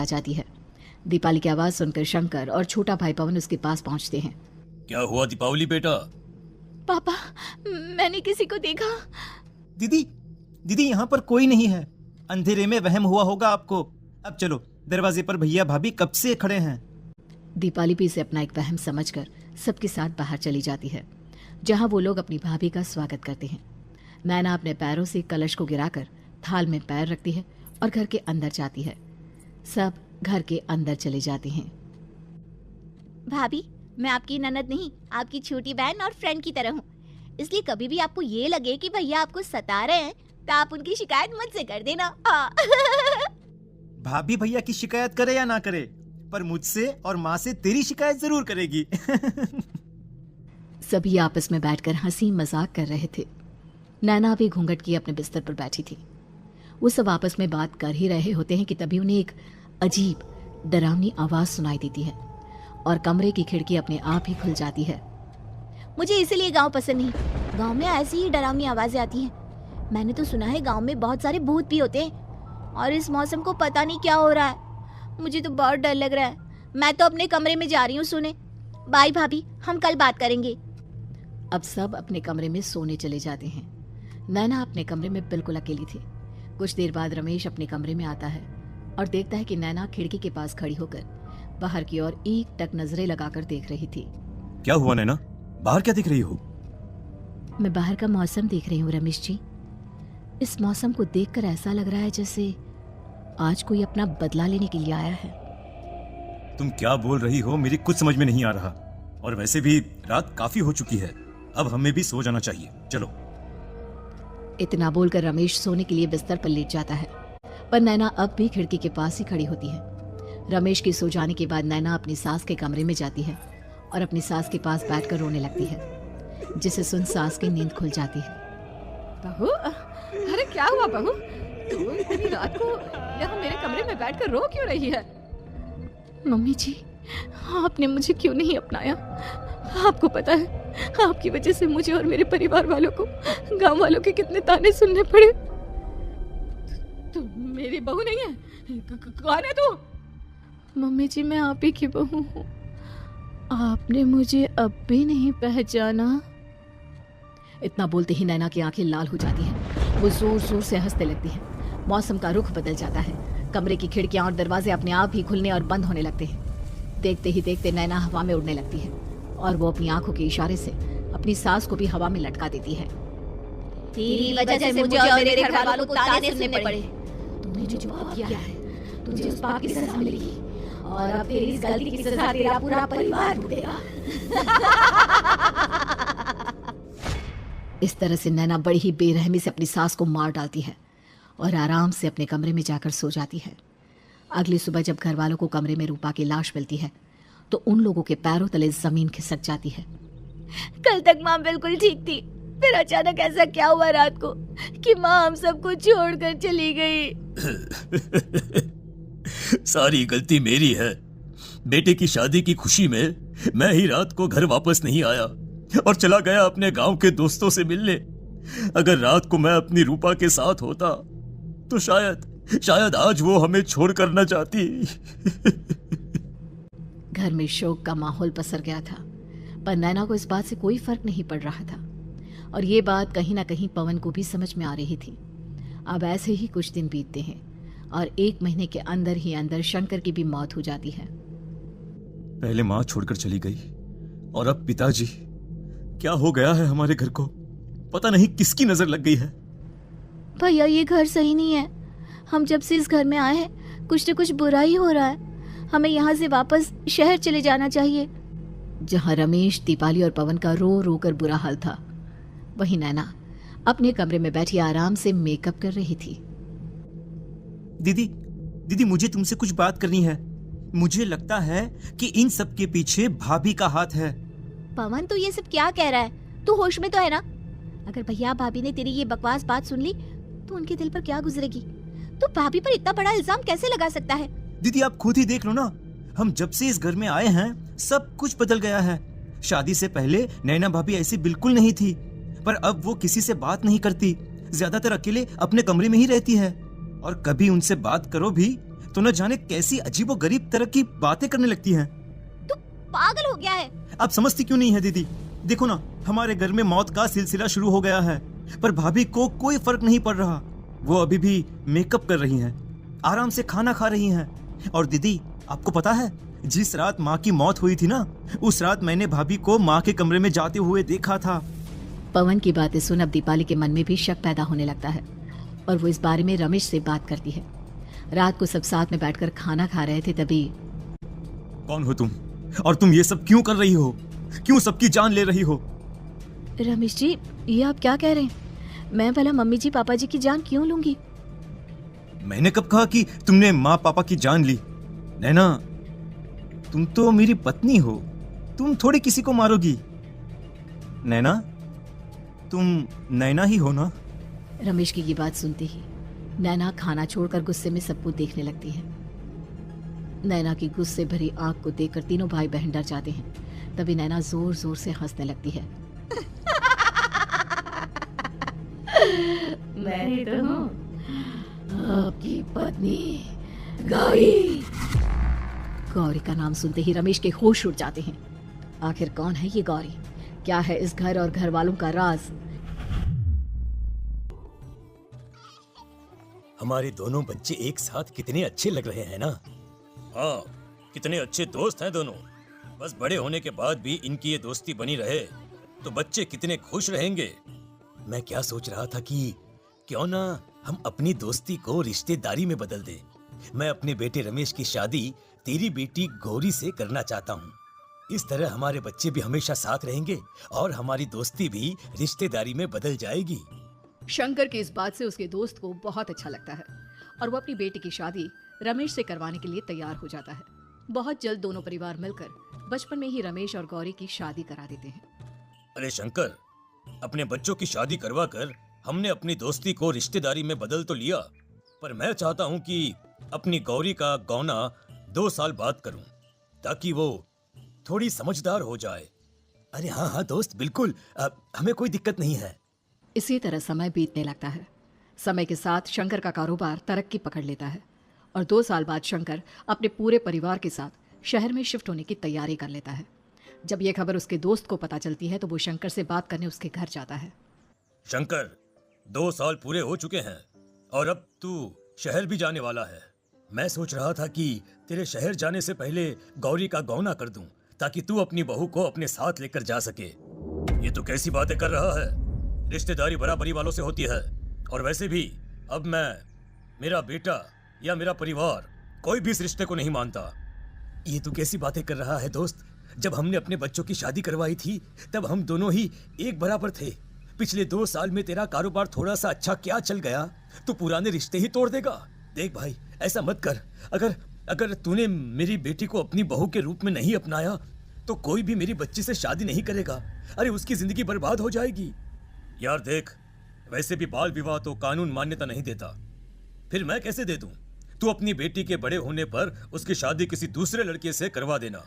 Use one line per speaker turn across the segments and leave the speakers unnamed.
आ जाती है। दीपाली की आवाज सुनकर शंकर और छोटा भाई पवन उसके पास पहुंचते हैं।
क्या हुआ दीपावली बेटा?
पापा, मैंने किसी को देखा।
दीदी यहाँ पर कोई नहीं है। अंधेरे में वहम हुआ होगा आपको। अब चलो, दरवाजे पर भैया भाभी कब से खड़े हैं।
दीपाली भी इसे अपना एक वहम समझकर सबके साथ बाहर चली जाती है, जहां वो लोग अपनी भाभी का स्वागत करते हैं। नैना अपने पैरों से कलश को गिराकर थाल में पैर रखती है और घर के अंदर जाती है। सब घर के अंदर चले जाते हैं।
भाभी, मैं आपकी ननद नहीं, आपकी छोटी बहन और फ्रेंड की तरह हूँ, इसलिए कभी भी आपको ये लगे कि भैया आपको सता रहे हैं तो आप उनकी शिकायत मुझसे कर देना।
भाभी भैया की शिकायत करे या ना करे, पर मुझसे और माँ से तेरी शिकायत जरूर करेगी।
सभी आपस में बैठकर हंसी मजाक कर रहे थे। नैना भी घूंघट किए अपने बिस्तर पर बैठी थी। वो सब आपस में बात कर ही रहे होते हैं कि तभी उन्हें एक अजीब डरावनी आवाज सुनाई देती है और कमरे की खिड़की अपने आप ही खुल जाती है।
मुझे इसीलिए गांव पसंद नहीं। गांव में ऐसी ही डरावनी आवाजें आती हैं। मैंने तो सुना है गांव में बहुत सारे भूत भी होते हैं, और इस मौसम को पता नहीं क्या हो रहा है। मुझे तो बहुत डर लग रहा है। मैं तो अपने कमरे में जा रही हूँ सोने। बाय भाभी, हम कल बात करेंगे।
अब सब अपने कमरे में सोने चले जाते हैं। नैना अपने कमरे में बिल्कुल अकेली थी। कुछ देर बाद रमेश अपने कमरे में आता है और देखता है कि नैना खिड़की के पास खड़ी होकर बाहर की ओर एकटक नजरें लगाकर देख रही थी।
क्या हुआ नैना, बाहर क्या देख रही हो?
मैं बाहर का मौसम देख रही हूँ रमेश जी। इस मौसम को देखकर ऐसा लग रहा है जैसे आज कोई अपना बदला लेने के लिए आया है।
तुम क्या बोल रही हो, मेरी कुछ समझ में नहीं आ रहा। और वैसे भी रात काफी हो चुकी है, अब हमें भी सो जाना चाहिए। चलो।
इतना बोलकर रमेश सोने के लिए बिस्तर पर लेट जाता है, पर नैना अब भी खिड़की के पास ही खड़ी होती है। रमेश के सो जाने के बाद नैना अपनी सास के कमरे में जाती है और अपनी सास के पास बैठकर रोने लगती है, जिसे सुन सास की नींद खुल जाती है।
बहू, अरे क्या हुआ बहू? तू इतनी रात को यहाँ मेरे कमरे में बैठकर रो क्यों रही है?
मम्मी जी, आपने मुझे क्यों नहीं अपनाया? आपको पता है, आपकी वजह से मुझे और मेरे परिवार वालों को गांव वालों के कितने ताने सुनने पड़े।
तू मेरी बहू नहीं है। कौन है तू?
मम्मी जी, मैं आप ही की बहू हूँ। आपने मुझे अब भी नहीं पहचाना?
इतना बोलते ही नैना की आंखें लाल हो जाती हैं। वो जोर जोर से हंसने लगती है। मौसम का रुख बदल जाता है। कमरे की खिड़कियां और दरवाजे अपने आप ही खुलने और बंद होने लगते हैं। देखते ही देखते नैना हवा में उड़ने लगती है और वो अपनी आंखों के इशारे से अपनी सास को भी हवा में लटका देती है।
तेरी वजह से मुझे और मेरे घर वालों को ताने सुनने पड़े।
तूने जो पाप किया है, तुझे उस पाप की सजा मिलेगी और अब तेरी इस गलती की सजा तेरा पूरा परिवार भुगतेगा। इस तरह से नैना बड़ी ही बेरहमी से अपनी सास को मार डालती है और आराम से अपने कमरे में जाकर सो जाती है। अगली सुबह जब घर वालों को कमरे में रूपा की लाश मिलती है तो उन लोगों के पैरों तले जमीन खिसक जाती है।
कल तक माँ बिल्कुल ठीक थी, फिर अचानक ऐसा क्या हुआ रात को कि माँ हम सबको छोड़कर चली गई?
सारी गलती मेरी है। बेटे की शादी की खुशी में मैं ही रात को घर वापस नहीं आया और चला गया अपने गांव के दोस्तों से मिलने। अगर रात को मैं अपनी रूपा के साथ होता तो शायद आज वो हमें छोड़कर न जाती।
घर में शोक का माहौल पसर गया था, पर नैना को इस बात से कोई फर्क नहीं पड़ रहा था और ये बात कहीं ना कहीं पवन को भी समझ में आ रही थी। अब ऐसे ही कुछ दिन बीतते हैं और 1 महीने के अंदर ही अंदर शंकर की भी मौत हो जाती है।
पहले माँ छोड़कर चली गई और अब पिताजी। क्या हो गया है हमारे घर को? पता नहीं किसकी नजर लग गई है।
भैया, ये घर सही नहीं है। हम जब से इस घर में आए हैं कुछ न कुछ बुरा ही हो रहा है। हमें यहाँ से वापस शहर चले जाना चाहिए।
जहाँ रमेश, दीपाली और पवन का रो रो कर बुरा हाल था, वहीं नैना अपने कमरे में बैठी आराम से मेकअप कर रही थी।
दीदी, मुझे तुमसे कुछ बात करनी है। मुझे लगता है कि इन सब के पीछे भाभी का हाथ है।
पवन, तो ये सब क्या कह रहा है? तू होश में तो है ना? अगर भैया भाभी ने तेरी ये बकवास बात सुन ली तो उनके दिल पर क्या गुजरेगी? तू भाभी पर इतना बड़ा इल्जाम कैसे लगा सकता है?
दीदी, आप खुद ही देख लो ना। हम जब से इस घर में आए हैं सब कुछ बदल गया है। शादी से पहले नैना भाभी ऐसी बिल्कुल नहीं थी, पर अब वो किसी से बात नहीं करती। ज्यादातर अकेले अपने कमरे में ही रहती है और कभी उनसे बात करो भी तो न जाने कैसी अजीबोगरीब तरह की बातें करने लगती हैं।
तू पागल हो गया है।
आप समझती क्यों नहीं है दीदी? देखो ना, हमारे घर में मौत का सिलसिला शुरू हो गया है, पर भाभी को कोई फर्क नहीं पड़ रहा। वो अभी भी मेकअप कर रही हैं, आराम से खाना खा रही हैं। और दीदी, आपको पता है, जिस रात माँ की मौत हुई थी ना, उस रात मैंने भाभी को माँ के कमरे में जाते हुए देखा था।
पवन की बातें सुन अब दीपाली के मन में भी शक पैदा होने लगता है और वो इस बारे में रमेश से बात करती है। रात को सब साथ में बैठकर खाना खा रहे थे, तभी
कौन हो तुम? और तुम ये सब क्यों कर रही हो? क्यों सबकी जान ले रही हो?
रमेश जी, ये आप क्या कह रहे हैं? मैं भला मम्मी जी पापा जी की जान क्यों लूंगी?
मैंने कब कहा कि तुमने माँ पापा की जान ली? नैना, तुम तो मेरी पत्नी हो, तुम थोड़ी किसी को मारोगी। नैना, तुम नैना ही हो ना?
रमेश की ये बात सुनते ही नैना खाना छोड़कर गुस्से में सबको देखने लगती है। नैना की गुस्से भरी आंख को देखकर तीनों भाई बहन डर जाते हैं। तभी नैना जोर जोर से हंसने लगती है। मैं तो हूँ आपकी पत्नी गौरी। गौरी का नाम सुनते ही रमेश के होश उड़ जाते हैं। आखिर कौन है ये गौरी? क्या है इस घर और घर वालों का राज?
हमारे दोनों बच्चे एक साथ कितने अच्छे लग रहे हैं ना। हाँ, कितने अच्छे दोस्त हैं दोनों। बस बड़े होने के बाद भी इनकी ये दोस्ती बनी रहे तो बच्चे कितने खुश रहेंगे। मैं क्या सोच रहा था कि क्यों ना हम अपनी दोस्ती को रिश्तेदारी में बदल दें। मैं अपने बेटे रमेश की शादी तेरी बेटी गौरी से करना चाहता हूँ। इस तरह हमारे बच्चे भी हमेशा साथ रहेंगे और हमारी दोस्ती भी रिश्तेदारी में बदल जाएगी।
शंकर की इस बात से उसके दोस्त को बहुत अच्छा लगता है और वो अपनी बेटी की शादी रमेश से करवाने के लिए तैयार हो जाता है। बहुत जल्द दोनों परिवार मिलकर बचपन में ही रमेश और गौरी की शादी करा देते हैं।
अरे शंकर, अपने बच्चों की शादी करवा कर हमने अपनी दोस्ती को रिश्तेदारी में बदल तो लिया, पर मैं चाहता हूँ कि अपनी गौरी का गौना 2 साल बाद करूँ ताकि वो थोड़ी समझदार हो जाए। अरे हाँ हाँ दोस्त, बिल्कुल, हमें कोई दिक्कत नहीं है।
इसी तरह समय बीतने लगता है। समय के साथ शंकर का कारोबार तरक्की पकड़ लेता है और 2 साल बाद शंकर अपने पूरे परिवार के साथ शहर में शिफ्ट होने की तैयारी कर लेता है। जब यह खबर उसके दोस्त को पता चलती है तो वो शंकर से बात करने उसके घर जाता है।
शंकर, 2 साल पूरे हो चुके हैं और अब तू शहर भी जाने वाला है। मैं सोच रहा था कि तेरे शहर जाने से पहले गौरी का गौना कर दूं ताकि तू अपनी बहू को अपने साथ लेकर जा सके। ये तो कैसी बातें कर रहा है? रिश्तेदारी बराबरी वालों से होती है और वैसे भी अब मैं, मेरा बेटा या मेरा परिवार कोई भी इस रिश्ते को नहीं मानता। ये तू कैसी बातें कर रहा है दोस्त? जब हमने अपने बच्चों की शादी करवाई थी तब हम दोनों ही एक बराबर थे। पिछले 2 साल में तेरा कारोबार थोड़ा सा अच्छा क्या चल गया तो पुराने रिश्ते ही तोड़ देगा। देख भाई, ऐसा मत कर। अगर तूने मेरी बेटी को अपनी बहू के रूप में नहीं अपनाया तो कोई भी मेरी बच्ची से शादी नहीं करेगा। अरे उसकी जिंदगी बर्बाद हो जाएगी। यार देख, वैसे भी बाल विवाह तो कानून मान्यता नहीं देता, फिर मैं कैसे दे दूं? तू अपनी बेटी के बड़े होने पर उसकी शादी किसी दूसरे लड़के से करवा देना।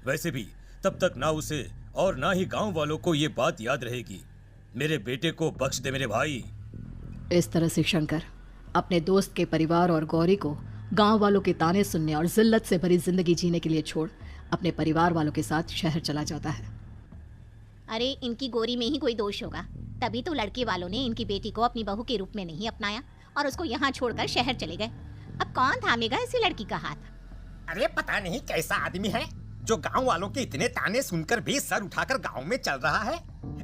वैसे भी तब तक ना उसे और ना ही गांव वालों को ये बात याद रहेगी। मेरे बेटे को बख्श दे मेरे भाई।
इस तरह से शंकर अपने दोस्त के परिवार और गौरी को गांव वालों के ताने सुनने और जिल्लत से भरी जिंदगी जीने के लिए छोड़ अपने परिवार वालों के साथ शहर चला जाता है।
अरे इनकी गोरी में ही कोई दोष होगा, तभी तो लड़के वालों ने इनकी बेटी को अपनी बहू के रूप में नहीं अपनाया और उसको यहाँ छोड़कर शहर चले गए। अब कौन थामेगा इसी लड़की का हाथ?
अरे पता नहीं कैसा आदमी है जो गांव वालों के इतने ताने सुनकर भी सर उठाकर गांव में चल रहा है।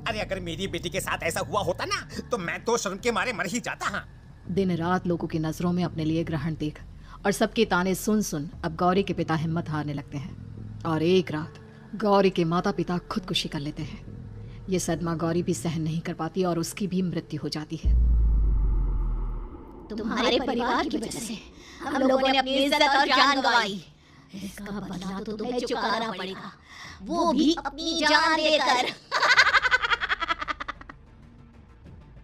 अरे अगर मेरी बेटी के साथ ऐसा हुआ होता ना तो मैं तो शर्म के मारे मर ही जाता। हाँ,
दिन रात लोगों की नजरों में अपने लिए ग्रहण देख और सबके ताने सुन सुन अब गौरी के पिता हिम्मत हारने लगते हैं और एक रात गौरी के माता पिता खुदकुशी कर लेते हैं। ये सदमा गौरी भी सहन नहीं कर पाती और उसकी भी मृत्यु हो जाती है।
तुम्हारे परिवार की वजह से हम लोगों ने अपनी इज्जत और जान गंवाई। इसका बदला तो तुम्हें चुकाना पड़ेगा, वो भी अपनी जान देकर।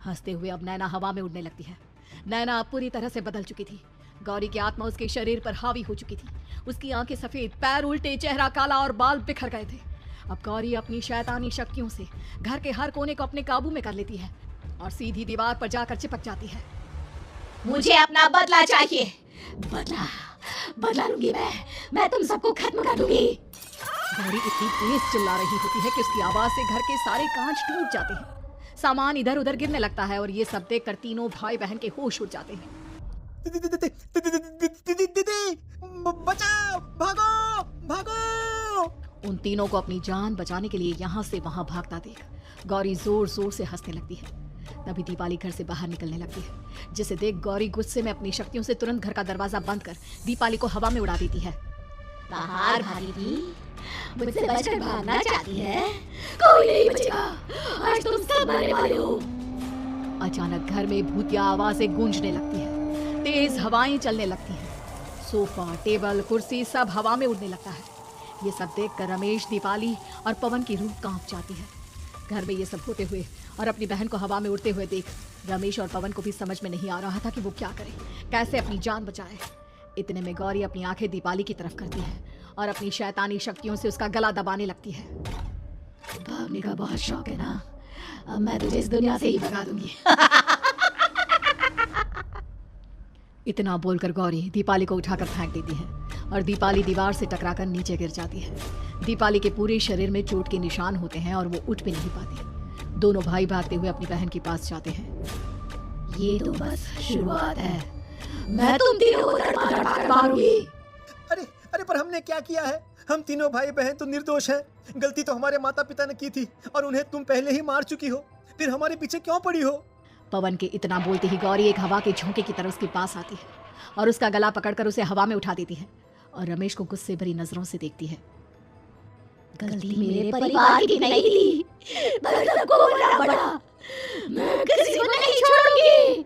हंसते हुए अब नैना हवा में उड़ने लगती है। नैना अब पूरी तरह से बदल चुकी थी। गौरी की आत्मा उसके शरीर पर हावी हो चुकी थी। उसकी आंखें सफेद, पैर उल्टे, चेहरा काला और बाल बिखर गए थे। अब गौरी अपनी शैतानी शक्तियों से घर के हर कोने को अपने काबू में कर लेती है और सीधी दीवार पर जाकर चिपक जाती है।
मुझे अपना बदला चाहिए, बदला
बदला लूंगी मैं तुम सबको खत्म कर दूंगी। गौरी इतनी तेज चिल्ला रही होती है कि उसकी आवाज से घर के सारे कांच टूट जाते हैं। सामान इधर उधर गिरने लगता है और ये सब देखकर तीनों भाई बहन के होश उड़ जाते हैं।
बचाओ, भागो भागो।
उन तीनों को अपनी जान बचाने के लिए यहाँ से वहाँ भागता देख गौरी जोर जोर से हंसने लगती है। तभी दीपाली घर से बाहर निकलने लगती है, जिसे देख गौरी गुस्से में अपनी शक्तियों से तुरंत घर का दरवाजा बंद कर दीपाली को हवा में उड़ा देती है।
बाहर भागी थी, मुझसे बचकर भागना चाहती है, कोई नहीं बचेगा, आज तुम सब मरने वाले हो।
अचानक घर में भूतिया आवाजें गूंजने लगती है, तेज हवाएं चलने लगती हैं, सोफा टेबल कुर्सी सब हवा में उड़ने लगता है। ये सब देखकर रमेश, दीपाली और पवन की रूह कांप जाती है। घर में ये सब होते हुए और अपनी बहन को हवा में उड़ते हुए देख रमेश और पवन को भी समझ में नहीं आ रहा था कि वो क्या करे, कैसे अपनी जान बचाए। इतने में गौरी अपनी आंखें दीपाली की तरफ करती है और अपनी शैतानी शक्तियों से उसका गला दबाने लगती है।
भागने का बहुत शौक है ना, अब मैं तुझे इस दुनिया से ही भगा दूंगी।
इतना बोलकर गौरी दीपाली को उठाकर फेंक देती है और दीपाली दीवार से टकराकर नीचे गिर जाती है। दीपाली के पूरे शरीर में चोट के निशान होते हैं और वो उठ भी नहीं पाती। दोनों भाई भागते हुए अपनी बहन के पास जाते हैं।
ये तो बस शुरुआत है, मैं तुम तीनों को तड़पा कर मारूंगी।
अरे अरे, पर हमने क्या किया है? हम तीनों भाई बहन तो निर्दोष हैं। गलती तो हमारे माता पिता ने की थी और उन्हें तुम पहले ही मार चुकी हो, फिर हमारे पीछे क्यों पड़ी हो?
पवन के इतना बोलते ही गौरी एक हवा के झोंके की तरह उसके पास आती है और उसका गला पकड़कर उसे हवा में उठा देती है और रमेश को गुस्से भरी नजरों से देखती है।
गलती मेरे परिवार की नहीं थी, बदला को बड़ा, मैं किसी को नहीं छोड़ूंगी।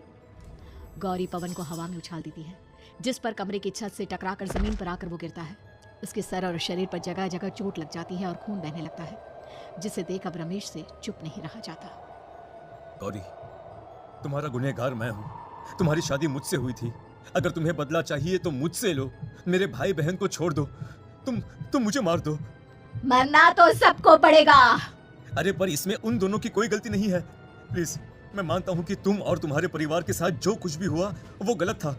गौरी पवन को हवा में उछाल देती है, जिस पर कमरे की छत से टकराकर जमीन पर आकर वो गिरता है। उसके सर और शरीर पर जगह जगह चोट लग जाती है और खून बहने लगता है, जिसे देख अब रमेश से चुप नहीं रहा जाता।
गौरी, तुम्हारा गुनहगार मैं हूँ। तुम्हारी शादी मुझसे हुई थी। अगर तुम्हें बदला चाहिए तो मुझसे लो। मेरे भाई बहन को छोड़ दो। तुम मुझे मार दो।
मरना तो सबको पड़ेगा।
अरे पर इसमें उन दोनों की कोई गलती नहीं है। प्लीज, मैं मानता हूँ कि तुम और तुम्हारे परिवार के साथ जो कुछ भी हुआ वो गलत था,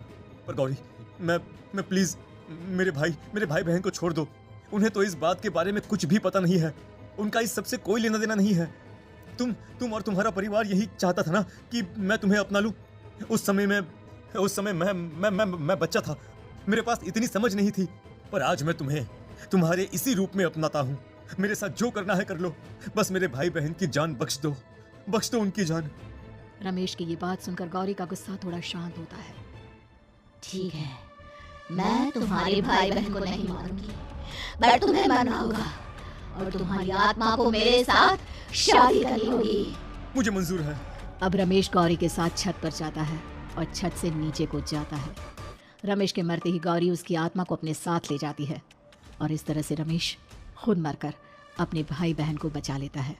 पर गौरी, मैं प्लीज मेरे भाई बहन को छोड़ दो। उन्हें तो इस बात के बारे में कुछ भी पता नहीं है। उनका इस सबसे कोई लेना देना नहीं है। तुम और तुम्हारा परिवार यही चाहता था ना कि मैं तुम्हें अपना लूं। उस समय मैं बच्चा था, मेरे पास इतनी समझ नहीं थी, पर आज मैं तुम्हें तुम्हारे इसी रूप में अपनाता हूँ। मेरे साथ जो करना है कर लो, बस मेरे भाई बहन की जान बख्श दो उनकी जान।
रमेश की ये बात सुनकर गौरी का गुस्सा थोड़ा शांत होता है।
ठीक है, मैं तुम्हारे भाई बहन को नहीं मारूंगी, पर तुम्हें मरना होगा और तुम्हारी आत्मा को मेरे साथ शादी करनी होगी।
मुझे मंजूर है।
अब रमेश गौरी के साथ छत पर जाता है और छत से नीचे कूद जाता है। रमेश के मरते ही गौरी उसकी आत्मा को अपने साथ ले जाती है और इस तरह से रमेश खुद मरकर अपने भाई बहन को बचा लेता है।